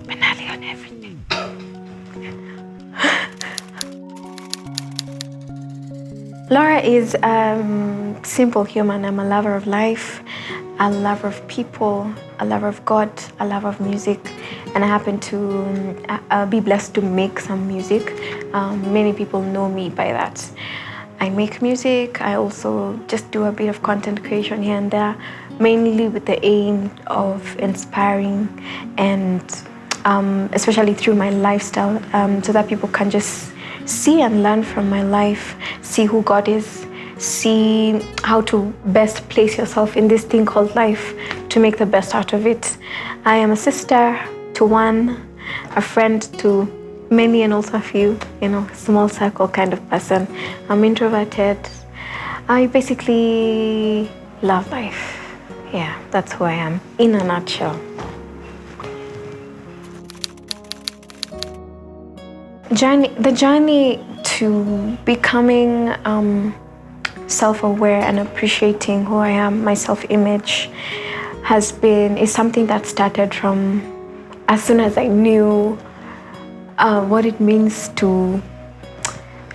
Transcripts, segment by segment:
Banally on everything. Laura is a simple human. I'm a lover of life, a lover of people, a lover of God, a lover of music, and I happen to be blessed to make some music. Many people know me by that. I make music. I also just do a bit of content creation here and there, mainly with the aim of inspiring and especially through my lifestyle, so that people can just see and learn from my life, see who God is, see how to best place yourself in this thing called life to make the best out of it. I am a sister to one, a friend to many, and also a few, small circle kind of person. I'm introverted. I basically love life. Yeah, that's who I am in a nutshell. The journey to becoming self-aware and appreciating who I am, my self-image, is something that started from as soon as I knew what it means to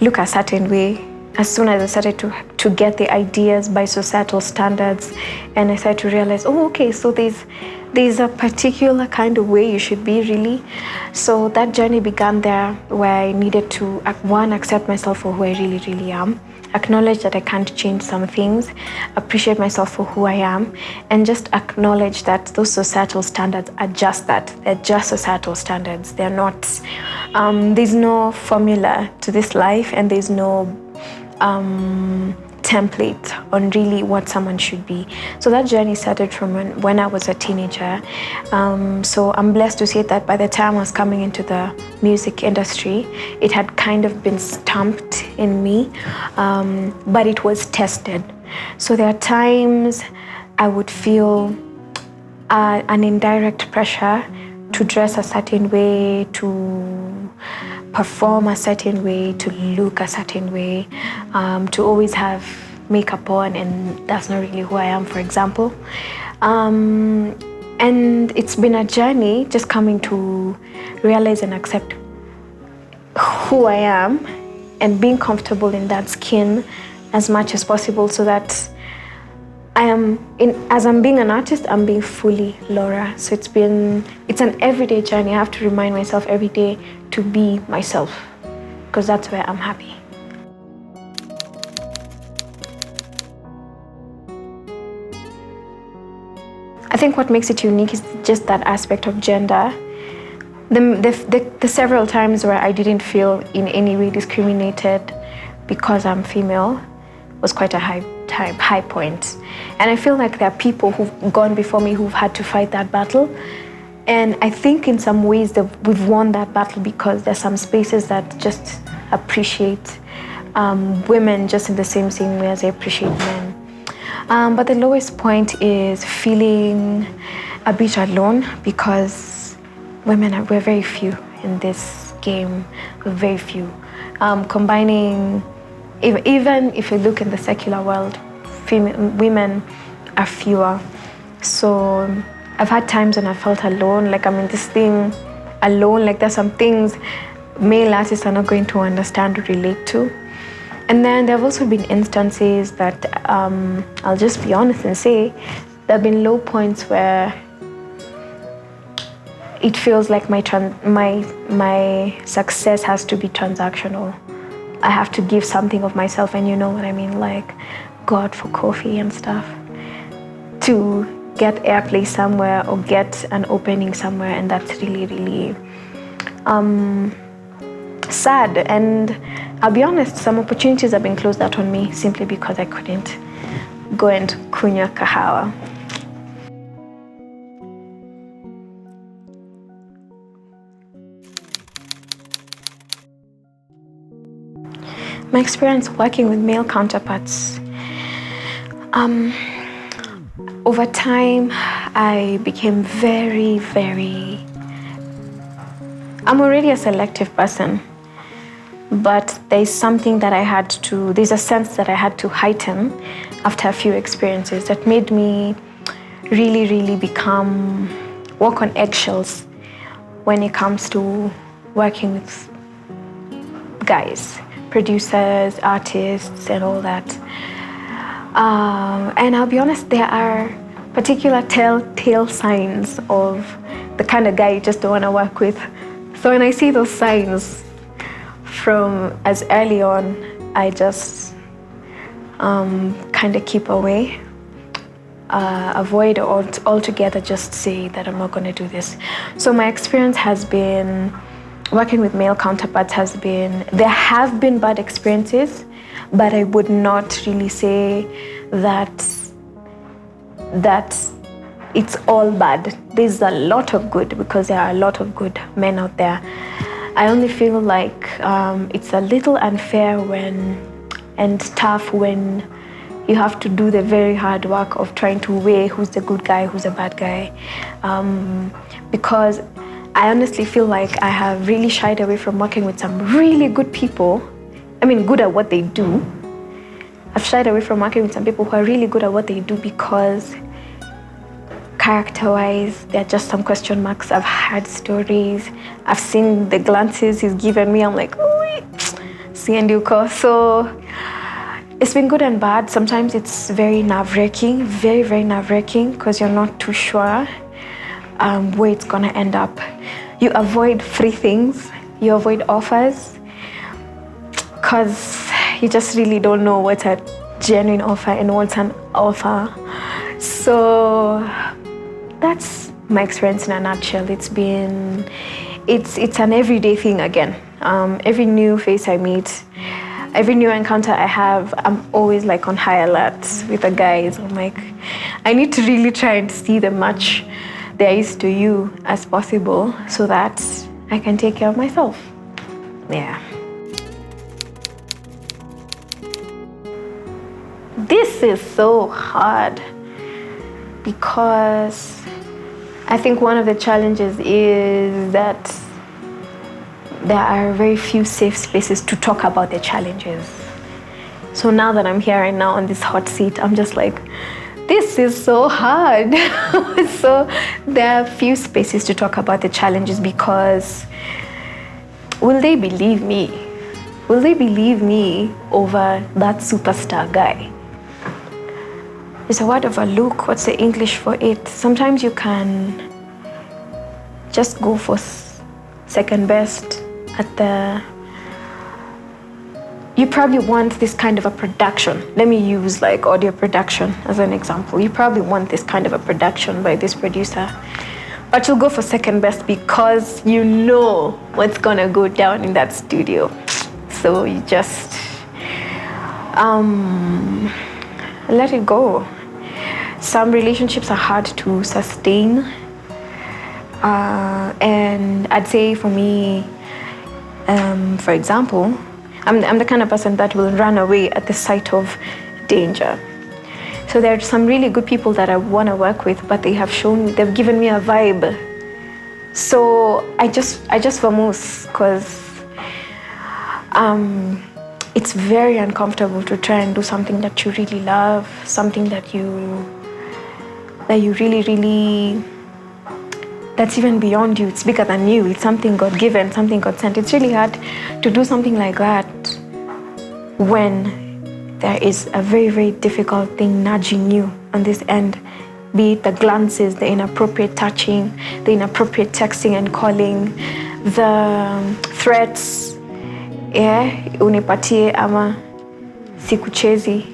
look a certain way. As soon as I started to get the ideas by societal standards, and I started to realize, oh, okay, so there's a particular kind of way you should be, really. So that journey began there, where I needed to, one, accept myself for who I really, really am, acknowledge that I can't change some things, appreciate myself for who I am, and just acknowledge that those societal standards are just that. They're just societal standards. They're not, there's no formula to this life, and there's no template on really what someone should be. So that journey started from when I was a teenager. So I'm blessed to say that by the time I was coming into the music industry, it had kind of been stamped in me, but it was tested. So there are times I would feel an indirect pressure to dress a certain way, to perform a certain way, to look a certain way, to always have makeup on, and that's not really who I am, for example. And it's been a journey just coming to realize and accept who I am and being comfortable in that skin as much as possible, so that as I'm being an artist, I'm being fully Laura. So it's an everyday journey. I have to remind myself every day to be myself, because that's where I'm happy. I think what makes it unique is just that aspect of gender. The several times where I didn't feel in any way discriminated because I'm female was quite a high point. And I feel like there are people who've gone before me who've had to fight that battle. And I think in some ways that we've won that battle, because there's some spaces that just appreciate women just in the same way as they appreciate men. But the lowest point is feeling a bit alone, because we're very few in this game. We're very few. Combining, even if you look in the secular world, women are fewer. So I've had times when I felt alone, like I'm in this thing alone, like there's some things male artists are not going to understand or relate to. And then there have also been instances that I'll just be honest and say there have been low points where it feels like my success has to be transactional. I have to give something of myself, and you know what I mean, like God for coffee and stuff, to get airplay somewhere or get an opening somewhere. And that's really, really sad. And I'll be honest, some opportunities have been closed out on me simply because I couldn't go and kunywa kahawa. My experience working with male counterparts. Over time, I became very, I'm already a selective person, but there's a sense that I had to heighten after a few experiences that made me really walk on eggshells when it comes to working with guys, producers, artists, and all that. And I'll be honest, there are particular telltale signs of the kind of guy you just don't want to work with. So when I see those signs from as early on, I just kind of keep away, avoid altogether, just say that I'm not going to do this. So my experience has been, working with male counterparts there have been bad experiences, but I would not really say that it's all bad. There's a lot of good, because there are a lot of good men out there. I only feel like it's a little unfair and tough when you have to do the very hard work of trying to weigh who's the good guy, who's a bad guy. Because I honestly feel like I have really shied away from working with some really good people. I mean, good at what they do. I've shied away from working with some people who are really good at what they do because character-wise, there are just some question marks. I've heard stories. I've seen the glances he's given me. I'm like, oh, see and you call. So it's been good and bad. Sometimes it's very nerve-wracking, very nerve-wracking, because you're not too sure where it's gonna end up. You avoid free things. You avoid offers, because you just really don't know what's a genuine offer and what's an offer. So that's my experience in a nutshell. It's an everyday thing again. Every new face I meet, every new encounter I have, I'm always like on high alert with the guys. I'm like, I need to really try and see the much there is to you as possible so that I can take care of myself. Yeah. This is so hard because I think one of the challenges is that there are very few safe spaces to talk about the challenges. So now that I'm here right now on this hot seat, I'm just like, this is so hard. So there are few spaces to talk about the challenges because will they believe me? Will they believe me over that superstar guy? It's a word of a look. What's the English for it? Sometimes you can just go for second best you probably want this kind of a production. Let me use like audio production as an example. You probably want this kind of a production by this producer, but you'll go for second best because you know what's gonna go down in that studio. So you just let it go. Some relationships are hard to sustain, and I'd say for me, for example, I'm the kind of person that will run away at the sight of danger. So there are some really good people that I want to work with, but they've given me a vibe. So I just vamoose because it's very uncomfortable to try and do something that you really love, something that you really, that's even beyond you. It's bigger than you. It's something God-given, something God sent. It's really hard to do something like that when there is a very, very difficult thing nudging you on this end. Be it the glances, the inappropriate touching, the inappropriate texting and calling, the threats, unipatie ama sikuchezi.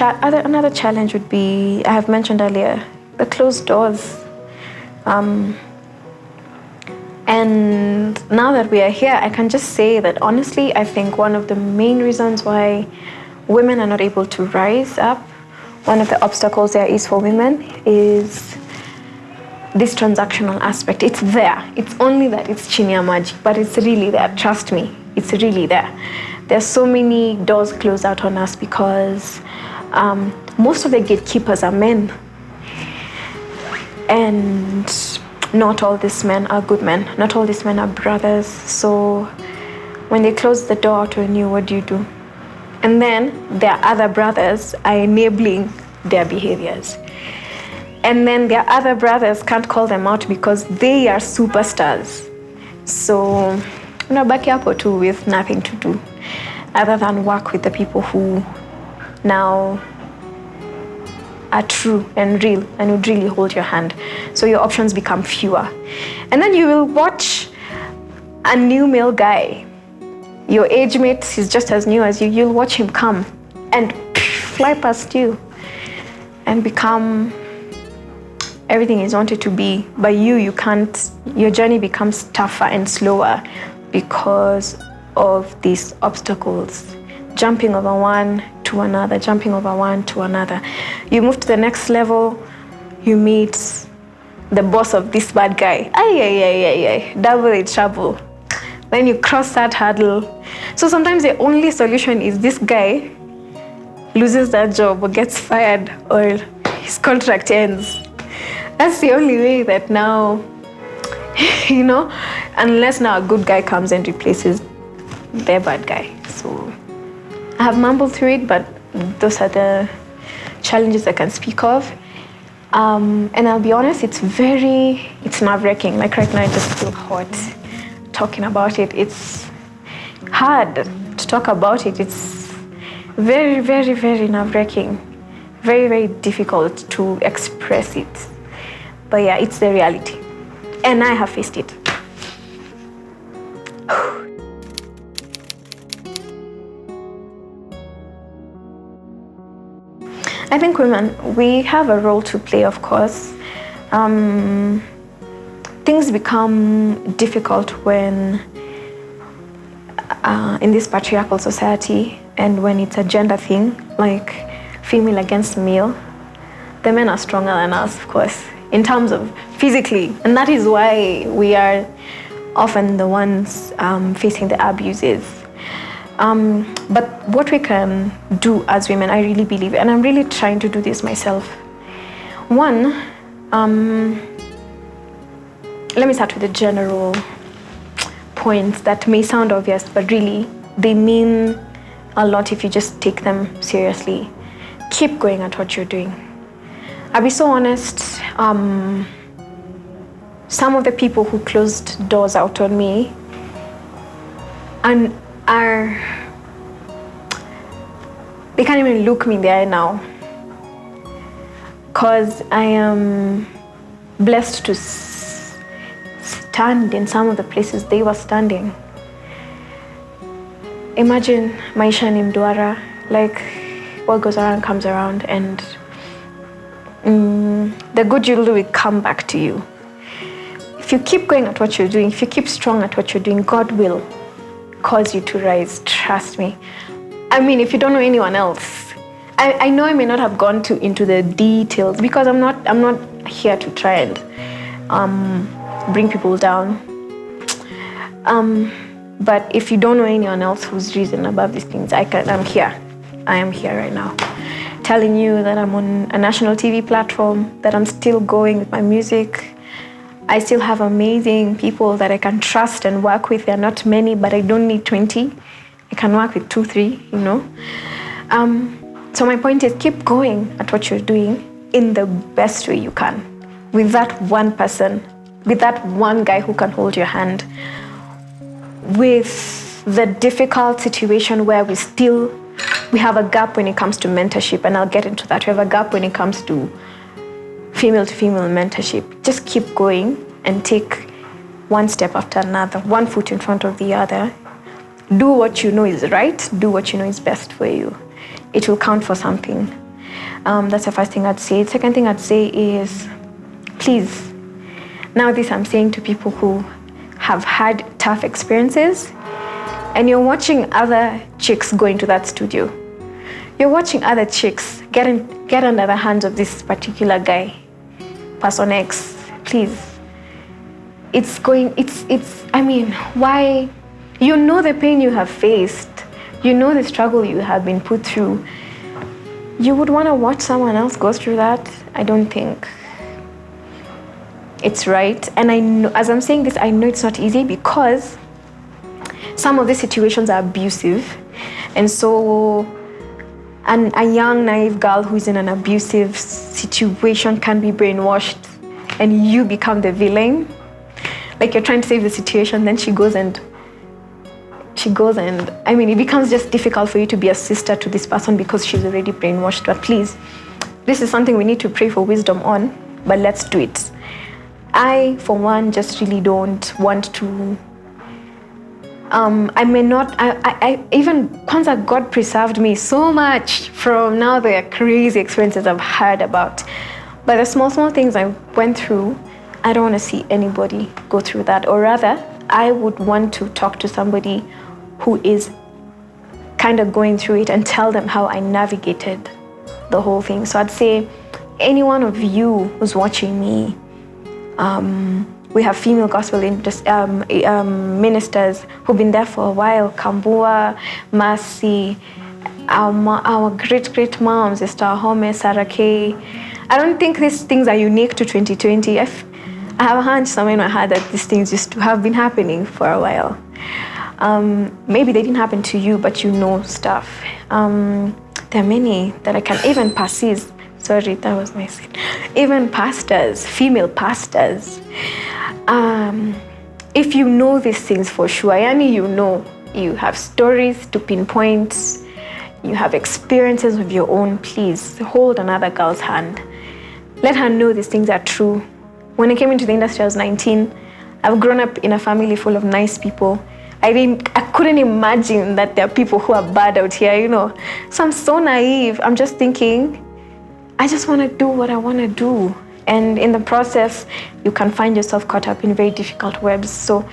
Another challenge would be, I have mentioned earlier, the closed doors. And now that we are here, I can just say that honestly, I think one of the main reasons why women are not able to rise up, one of the obstacles there is for women is this transactional aspect. It's there. It's only that it's chini ya maji, but it's really there. Trust me, it's really there. There's so many doors closed out on us because most of the gatekeepers are men, and not all these men are good men. Not all these men are brothers. So when they close the door to you, what do? And then their other brothers are enabling their behaviors. And then their other brothers can't call them out because they are superstars. So, unabaki hapo tu with nothing to do other than work with the people who now are true and real and would really hold your hand. So your options become fewer. And then you will watch a new male guy, your age mate, he's just as new as you, you'll watch him come and fly past you and become everything he's wanted to be. But you can't, your journey becomes tougher and slower because of these obstacles. Jumping over one to another, jumping over one to another. You move to the next level, you meet the boss of this bad guy. Double in trouble. Then you cross that hurdle. So sometimes the only solution is this guy loses that job or gets fired or his contract ends. That's the only way that now, unless now a good guy comes and replaces their bad guy. So I have mumbled through it, but those are the challenges I can speak of. And I'll be honest, it's nerve-wracking. Like right now, I just feel hot talking about it. It's hard to talk about it. It's very, very, very nerve-wracking. Very, very difficult to express it. But yeah, it's the reality. And I have faced it. I think women, we have a role to play, of course. Things become difficult when in this patriarchal society and when it's a gender thing, like female against male. The men are stronger than us, of course, in terms of physically. And that is why we are often the ones facing the abuses. But what we can do as women, I really believe, and I'm really trying to do this myself. One, let me start with the general points that may sound obvious, but really they mean a lot if you just take them seriously. Keep going at what you're doing. I'll be so honest, some of the people who closed doors out on me and they can't even look me in the eye now, because I am blessed to stand in some of the places they were standing. Imagine maisha ni mduara, like what goes around comes around, and the good you'll do will come back to you. If you keep going at what you're doing, if you keep strong at what you're doing, God will cause you to rise, trust me. I mean, if you don't know anyone else, I know I may not have gone into the details because I'm not here to try and bring people down. But if you don't know anyone else who's risen above these things, I'm here. I am here right now, telling you that I'm on a national TV platform, that I'm still going with my music. I still have amazing people that I can trust and work with. There are not many, but I don't need 20. I can work with 2, 3, So my point is, keep going at what you're doing in the best way you can. With that one person, with that one guy who can hold your hand. With the difficult situation where we have a gap when it comes to mentorship, and I'll get into that. We have a gap when it comes to female-to-female mentorship. Just keep going and take one step after another, one foot in front of the other. Do what you know is right. Do what you know is best for you. It will count for something. That's the first thing I'd say. The second thing I'd say is, please, now this I'm saying to people who have had tough experiences, and you're watching other chicks go into that studio. You're watching other chicks get under the hands of this particular guy, person X. Please. Why? You know the pain you have faced. You know the struggle you have been put through. You would want to watch someone else go through that? I don't think it's right. And I know, as I'm saying this, I know it's not easy because some of these situations are abusive. And so a young, naive girl who's in an abusive situation can be brainwashed and you become the villain. Like you're trying to save the situation, then she goes and I mean, it becomes just difficult for you to be a sister to this person because she's already brainwashed. But please, this is something we need to pray for wisdom on, but let's do it. I, for one, just really don't want to, I may not, I even, Kwanzaa, God preserved me so much from now the crazy experiences I've heard about. But the small things I went through, I don't want to see anybody go through that. Or rather, I would want to talk to somebody who is kind of going through it and tell them how I navigated the whole thing. So I'd say any one of you who's watching me, we have female gospel ministers who've been there for a while. Kambua, Mercy, our great moms, Esther Home, Sarah Kay. I don't think these things are unique to 2020. I have a hunch somewhere in my head that these things used to have been happening for a while. Maybe they didn't happen to you, but you know stuff. There are many that I can, even pastors, sorry, that was my sin. Even pastors, female pastors. If you know these things for sure, yani you know, you have stories to pinpoint, you have experiences of your own, please hold another girl's hand. Let her know these things are true. When I came into the industry, I was 19. I've grown up in a family full of nice people. I couldn't imagine that there are people who are bad out here, you know. So I'm so naive. I'm just thinking, I just want to do what I want to do. And in the process, you can find yourself caught up in very difficult webs. So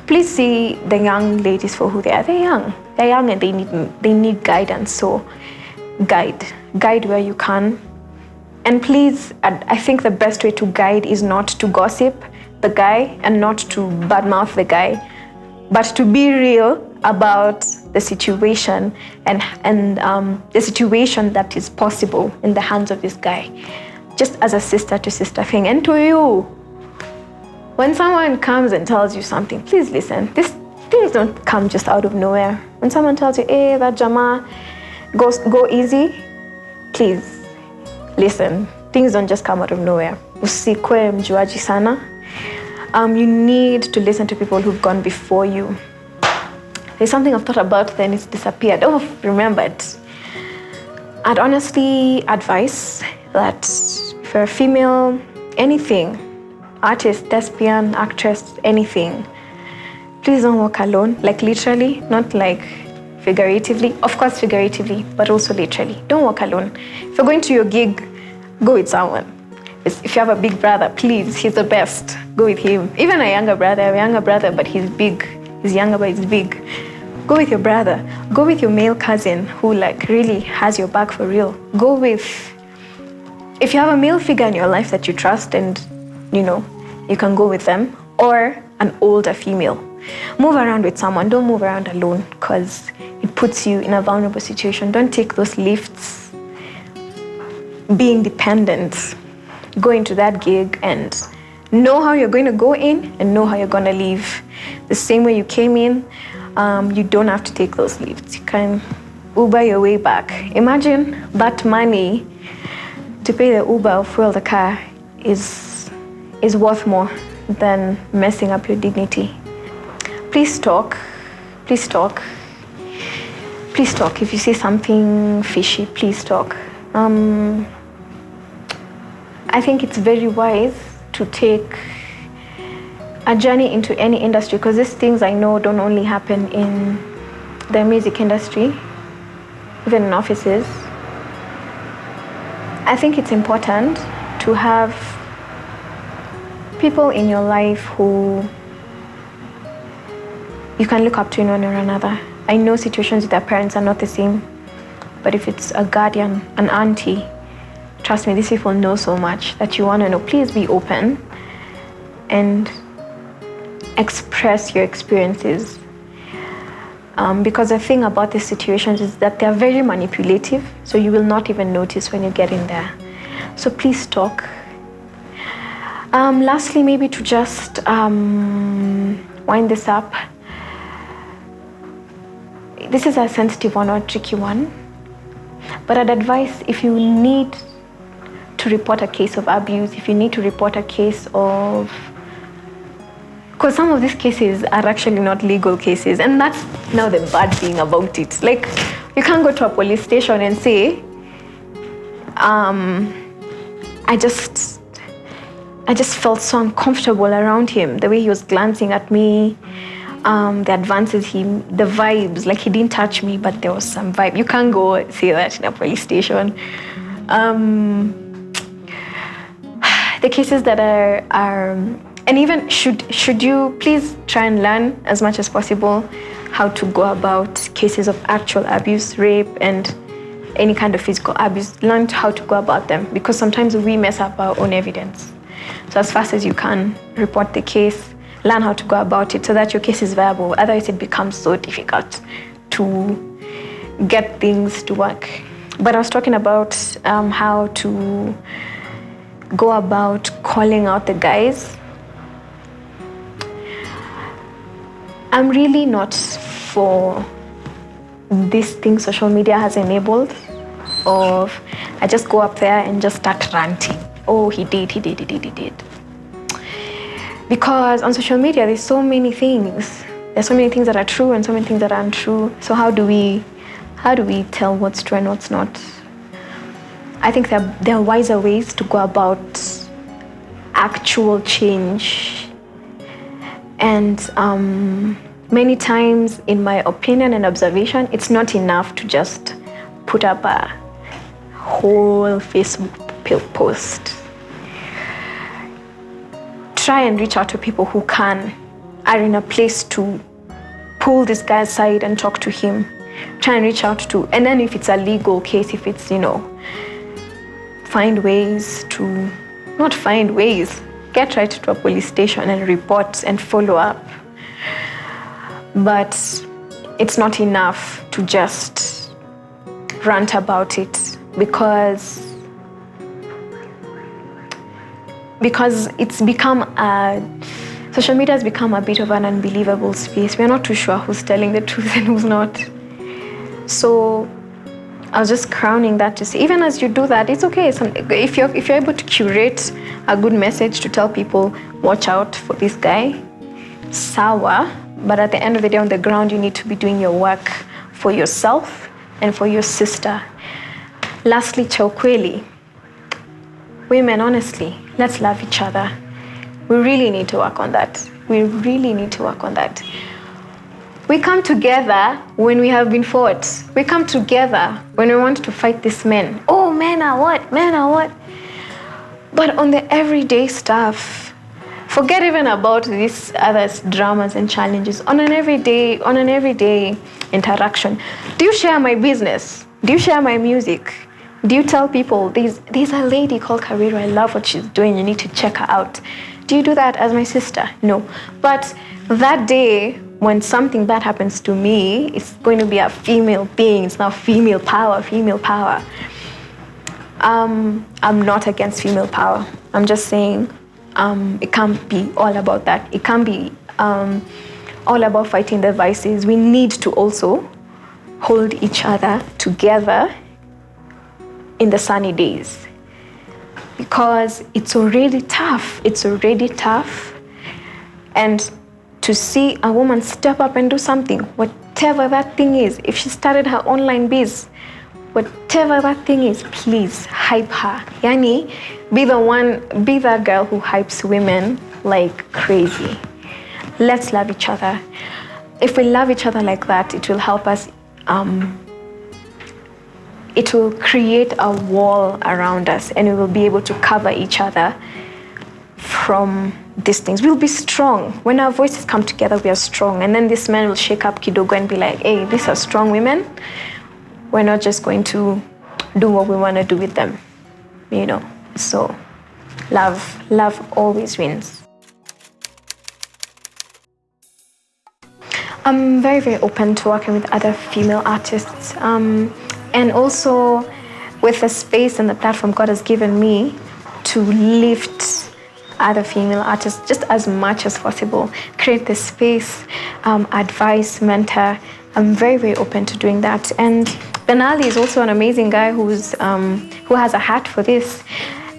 please see the young ladies for who they are. They're young and they need guidance. So guide where you can. And please, I think the best way to guide is not to gossip the guy and not to badmouth the guy, but to be real about the situation and the situation that is possible in the hands of this guy, just as a sister to sister thing. And to you, when someone comes and tells you something, please listen. These things don't come just out of nowhere. When someone tells you, hey, that Jama, go easy, please listen. Things don't just come out of nowhere. Usikwe mjuaji sana. You need to listen to people who've gone before you. There's something I've thought about, then it's disappeared. Oh, remembered. I'd honestly advise that if you're a female, anything, artist, thespian, actress, anything, please don't walk alone. Like literally, not like figuratively. Of course, figuratively, but also literally. Don't walk alone. If you're going to your gig, go with someone. If you have a big brother, please, he's the best. Go with him. Even a younger brother, I have a younger brother, but he's big. He's younger, but he's big. Go with your brother. Go with your male cousin who like really has your back for real. Go with, if you have a male figure in your life that you trust and, you know, you can go with them, or an older female. Move around with someone. Don't move around alone because it puts you in a vulnerable situation. Don't take those lifts. Being dependent. Go into that gig and know how you're going to go in and know how you're going to leave. The same way you came in, you don't have to take those lifts. You can Uber your way back. Imagine that money to pay the Uber or fuel the car is worth more than messing up your dignity. Please talk. Please talk. Please talk. If you see something fishy, please talk. I think it's very wise to take a journey into any industry, because these things I know don't only happen in the music industry, even in offices. I think it's important to have people in your life who you can look up to in one or another. I know situations with their parents are not the same, but if it's a guardian, an auntie, trust me, these people know so much that you want to know. Please be open and express your experiences. Because the thing about these situations is that they're very manipulative, so you will not even notice when you get in there. So please talk. Lastly, maybe to just wind this up, this is a sensitive one or a tricky one, but I'd advise, if you need to report a case of abuse, if you need to report a case of, because some of these cases are actually not legal cases, and that's now the bad thing about it. Like, you can't go to a police station and say, I just felt so uncomfortable around him, the way he was glancing at me, the advances, the vibes, like he didn't touch me, but there was some vibe. You can't go say that in a police station. The cases that are and even should you please try and learn as much as possible how to go about cases of actual abuse, rape, and any kind of physical abuse. Learn how to go about them, because sometimes we mess up our own evidence. So as fast as you can, report the case, learn how to go about it so that your case is viable. Otherwise it becomes so difficult to get things to work. But I was talking about how to go about calling out the guys. I'm really not for this thing social media has enabled of I just go up there and just start ranting. Oh, he did. Because on social media, there's so many things. There's so many things that are true and so many things that are untrue. So how do we tell what's true and what's not? I think there are wiser ways to go about actual change. And many times, in my opinion and observation, it's not enough to just put up a whole Facebook post. Try and reach out to people who are in a place to pull this guy aside and talk to him. Try and reach out to, and then if it's a legal case, if it's, get right to a police station and report and follow up. But it's not enough to just rant about it, because it's become social media has become a bit of an unbelievable space. We're not too sure who's telling the truth and who's not. So I was just crowning that to say, even as you do that, it's okay. If you're able to curate a good message to tell people, watch out for this guy, sawa. But at the end of the day, on the ground, you need to be doing your work for yourself and for your sister. Lastly, chaukweli. Women, honestly, let's love each other. We really need to work on that. We come together when we have been fought. We come together when we want to fight these men. Oh, men are what? But on the everyday stuff, forget even about these other dramas and challenges. On an everyday interaction, do you share my business? Do you share my music? Do you tell people, there's a lady called Karwirwa, I love what she's doing, you need to check her out? Do you do that as my sister? No. But that day, when something bad happens to me, it's going to be a female being. It's now female power. I'm not against female power. I'm just saying it can't be all about that. It can't be all about fighting the vices. We need to also hold each other together in the sunny days, because it's already tough. And to see a woman step up and do something, whatever that thing is, if she started her online biz, whatever that thing is, please hype her. Yani, be that girl who hypes women like crazy. Let's love each other. If we love each other like that, it will help us, it will create a wall around us, and we will be able to cover each other from these things. We'll be strong. When our voices come together, we are strong. And then this man will shake up kidogo and be like, hey, these are strong women. We're not just going to do what we want to do with them, So love always wins. I'm very, very open to working with other female artists. And also with the space and the platform God has given me to lift other female artists just as much as possible. Create the space, advise, mentor, I'm very, very open to doing that. And Benali is also an amazing guy who has a heart for this.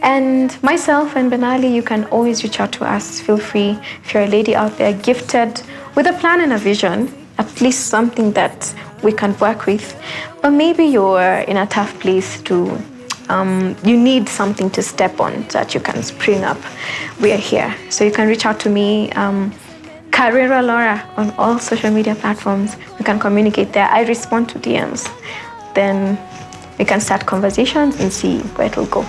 And myself and Benali, you can always reach out to us. Feel free. If you're a lady out there gifted with a plan and a vision, at least something that we can work with. But maybe you're in a tough place to, you need something to step on so that you can spring up. We are here. So you can reach out to me, Karwirwa Laura, on all social media platforms. We can communicate there. I respond to DMs. Then we can start conversations and see where it will go.